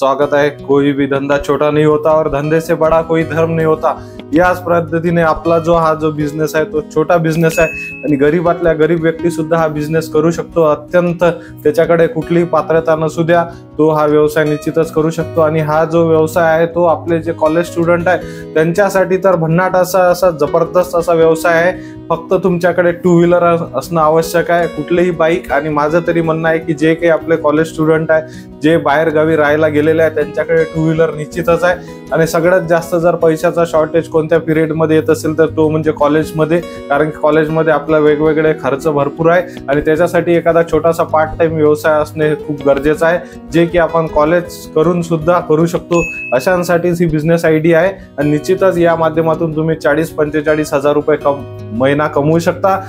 स्वागत है। कोई भी धंधा छोटा नहीं होता और धंधे से बड़ा कोई धर्म नहीं होता। याच पद्धतीने आपला जो बिझनेस आहे तो छोटा बिझनेस आहे आणि गरीबातल्या गरीब व्यक्ती सुद्धा हा बिझनेस करू शकतो। अत्यंत त्याच्याकडे कुठलीही पात्रता नसू द्या तो हा व्यवसाय निश्चितच करू शकतो। आणि हा जो व्यवसाय आहे तो आपले जे कॉलेज स्टुडंट आहे त्यांच्यासाठी तर भन्नाट असा जबरदस्त असा व्यवसाय आहे। फक्त तुमच्याकडे टू व्हीलर असणं आवश्यक आहे, कुठलीही बाईक। आणि माझं तरी म्हणणं आहे की जे काही आपले कॉलेज स्टुडंट आहे जे बाहेर गावी राहायला गेलेले आहे त्यांच्याकडे टू व्हीलर निश्चितच आहे। आणि सगळ्यात जास्त जर पैशाचा शॉर्टेज कोणत्या पिरियड मध्ये येत असेल तर तो म्हणजे कॉलेजमध्ये, कारण की कॉलेजमध्ये आपला वेगवेगळे खर्च भरपूर आहे आणि त्याच्यासाठी एखादा छोटासा पार्ट टाइम व्यवसाय असणे खूप गरजेचं आहे, जे की आपण कॉलेज करून सुद्धा करू शकतो। अशांसाठीच ही बिझनेस आयडिया आहे आणि निश्चितच या माध्यमातून तुम्ही 40-45 हजार रुपये महिना कमवू शकता।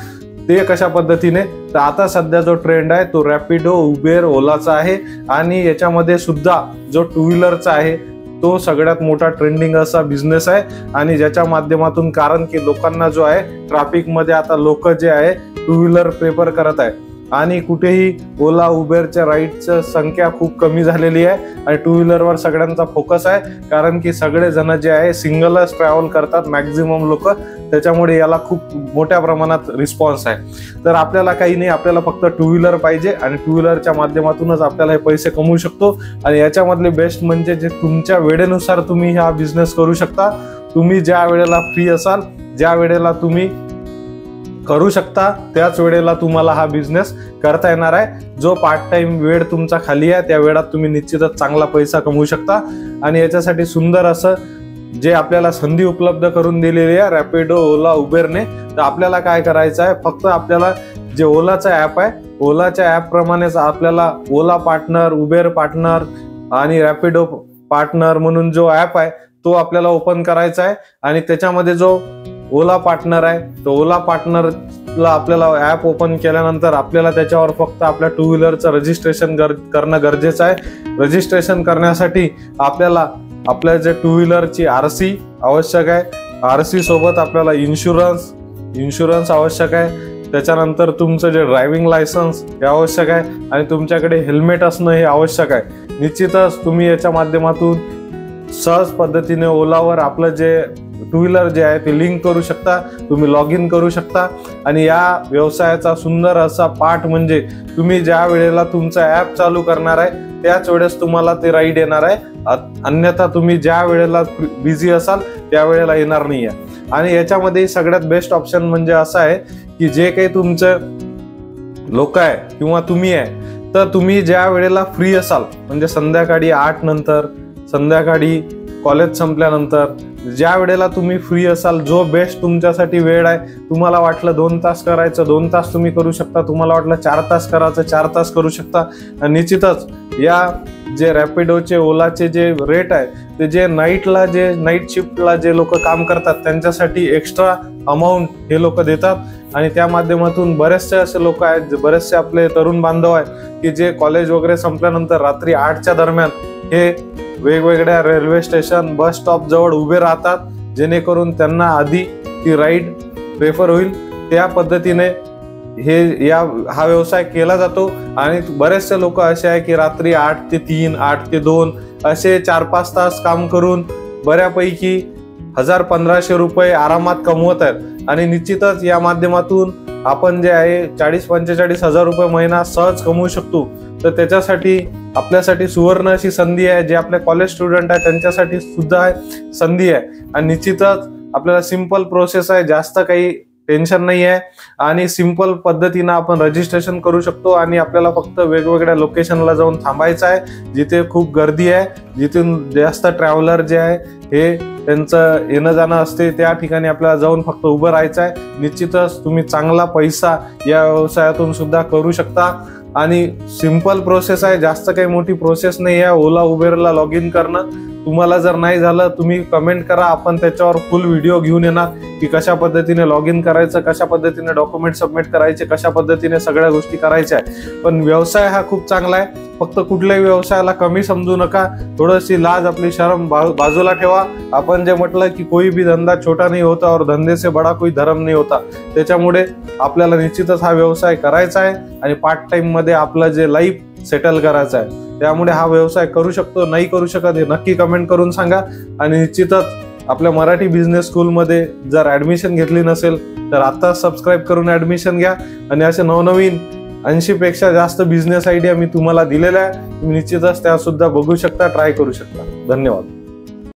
ते कशा पद्धतीने तर आता सध्या जो ट्रेंड आहे तो रॅपिडो, उबेर, ओलाचा आहे आणि याच्यामध्ये सुद्धा जो टू व्हीलरचा आहे तो सगळ्यात मोठा ट्रेंडिंग असा बिझनेस आहे। आणि ज्याच्या माध्यमातून कारण की लोकांना जो आहे ट्रॅफिक मध्ये आता लोक जे आहे टू व्हीलर प्रेफर करत आहे आणि कुठेही ओला उबेरच्या राईडची संख्या खूप कमी झालेली आहे आणि टू व्हीलरवर सगळ्यांचा फोकस आहे, कारण की सगळे जण जे आहे सिंगलच ट्रॅव्हल करतात मॅक्झिमम लोक, त्याच्यामुळे याला खूप मोठ्या प्रमाणात रिस्पॉन्स आहे। तर आपल्याला काही नाही, आपल्याला फक्त टू व्हीलर पाहिजे आणि टू व्हीलरच्या माध्यमातूनच आपल्याला हे पैसे कमवू शकतो। आणि याच्यामधले बेस्ट म्हणजे जे तुमच्या वेळेनुसार तुम्ही हा बिझनेस करू शकता। तुम्ही ज्या वेळेला फ्री असाल, ज्या वेळेला तुम्ही करू शकता त्याच वेळेला तुम्हाला हा बिझनेस करता येणार आहे। जो पार्ट टाइम वेळ तुमचा खाली आहे त्या वेळात तुम्ही निश्चितच चांगला पैसा कमवू शकता। आणि याच्यासाठी सुंदर असं जे आपल्याला संधी उपलब्ध करून दिलेली आहे रॅपिडो, ओला, उबेरने। तर आपल्याला काय करायचं आहे, फक्त आपल्याला जे ओलाचा ऍप आहे ओलाच्या ऍप प्रमाणेच आपल्याला ओला पार्टनर, उबेर पार्टनर आणि रॅपिडो पार्टनर म्हणून जो ऍप आहे तो आपल्याला ओपन करायचा आहे। आणि त्याच्यामध्ये जो ओला पार्टनर आहे तो ओला पार्टनरला आपल्याला ऍप ओपन केल्यानंतर आपल्याला त्याच्यावर फक्त आपल्या टू व्हीलरचं रजिस्ट्रेशन करणं गरजेचं आहे। रजिस्ट्रेशन करण्यासाठी आपल्याला आपल्या जे टू व्हीलरची आरसी आवश्यक आहे, आरसी सोबत आपल्याला इन्शुरन्स आवश्यक आहे, त्याच्यानंतर तुमचं जे ड्रायव्हिंग लायसन्स हे आवश्यक आहे आणि तुमच्याकडे हेल्मेट असणं हे आवश्यक आहे। निश्चितच तुम्ही याच्या माध्यमातून सहज पद्धतीने ओलावर आपलं जे टू व्हीलर जे आहे ते लिंक करू शकता, तुम्ही लॉग इन करू शकता। आणि या व्यवसायाचा सुंदर असा पार्ट म्हणजे तुम्ही ज्या वेळेला तुमचा ऍप चालू करणार आहे त्याच वेळेस तुम्हाला ते राईड येणार आहे, अन्यथा तुम्ही ज्या वेळेला बिझी असाल त्या वेळेला येणार नाही आहे। आणि याच्यामध्ये सगळ्यात बेस्ट ऑप्शन म्हणजे असं आहे की जे काही तुमचं लोक आहे किंवा तुम्ही आहे तर तुम्ही ज्या वेळेला फ्री असाल म्हणजे संध्याकाळी 8 नंतर, संध्याकाळी कॉलेज संपल्यानंतर ज्या वेळेला तुम्ही फ्री असाल, जो बेस्ट तुमच्यासाठी वेळ आहे, तुम्हाला वाटलं 2 तास करायचं 2 तास तुम्ही करू शकता, तुम्हाला वाटलं 4 तास करायचं 4 तास करू शकता। आणि निश्चितच या जे रॅपिडोचे, ओलाचे जे रेट आहे ते जे नाईट शिफ्टला जे लोक काम करतात त्यांच्यासाठी एक्स्ट्रा अमाऊंट हे लोक देतात। आणि त्या माध्यमातून बरेचसे असे लोक आहेत, बरेचसे आपले तरुण बांधव आहेत की जे कॉलेज वगैरे संपल्यानंतर रात्री 8च्या दरम्यान हे वेगवेगळ्या रेल्वे स्टेशन, बस स्टॉप जवळ उभे राहतात, जेणेकरून त्यांना आधी ती राईड प्रेफर होईल। त्या पद्धतीने हा व्यवसाय केला जातो। आणि बरेचसे लोक असे आहे की रात्री 8 ते 3, 8 ते 2 असे 4-5 तास काम करून बऱ्यापैकी 1000-1500 रुपये आरामात कमवत आहेत। आणि निश्चितच या माध्यमातून आपण जे आहे 40-45 हजार रुपये महिना सहज कमवू शकतो। तर त्याच्यासाठी आपल्यासाठी सुवर्ण अशी संधी आहे, जे आपले कॉलेज स्टुडंट आहे त्यांच्यासाठी सुद्धा संधी आहे। आणि निश्चितच आपल्याला सिंपल प्रोसेस आहे, जास्त काही टेन्शन नाही आहे आणि सिंपल पद्धतीने आपण रजिस्ट्रेशन करू शकतो। आणि आपल्याला फक्त वेगवेगळ्या लोकेशनला जाऊन थांबायचं आहे जिथे खूप गर्दी आहे, जिथून जास्त ट्रॅव्हलर जे आहे हे त्यांचं येणं जाणं असते, त्या ठिकाणी आपल्याला जाऊन फक्त उभं राहायचं आहे। निश्चितच तुम्ही चांगला पैसा या व्यवसायातून सुद्धा करू शकता। आणि सिंपल प्रोसेस आहे, जास्त काही मोठी प्रोसेस नाही आहे ओला उबेरला लॉग इन करणं। तुम्हाला जर नाही झालं तुम्ही कमेंट करा, आपण त्याच्यावर फुल व्हिडिओ घेऊन येणार की कशा पद्धतीने लॉग इन करायचं, कशा पद्धतीने डॉक्युमेंट सबमिट करायचे, कशा पद्धतीने सगळ्या गोष्टी करायच्या आहे। पण व्यवसाय हा खूप चांगला आहे, फक्त कुठल्याही व्यवसायाला कमी समजू नका, थोडीशी लाज आपली शरम बाजूला ठेवा। आपण जे म्हटलं की कोई भी धंदा छोटा नहीं होता और धंधे से बड़ा कोई धर्म नहीं होता, त्याच्यामुळे आपल्याला निश्चितच हा व्यवसाय करायचा आहे। आणि पार्ट टाइम मध्ये आपलं जे लाईफ सेटल करायचा आहे। त्यामुळे हा व्यवसाय करू शकतो नाही करू शकत हे नक्की कमेंट करून सांगा। आणि निश्चितच आपल्या मराठी बिझनेस स्कूलमध्ये जर ऍडमिशन घेतली नसेल तर आता सबस्क्राईब करून ऍडमिशन घ्या। आणि असे नवनवीन 80 पेक्षा जास्त बिझनेस आयडिया मी तुम्हाला दिलेल्या आहे, तुम्ही निश्चितच त्या सुद्धा बघू शकता, ट्राय करू शकता। धन्यवाद।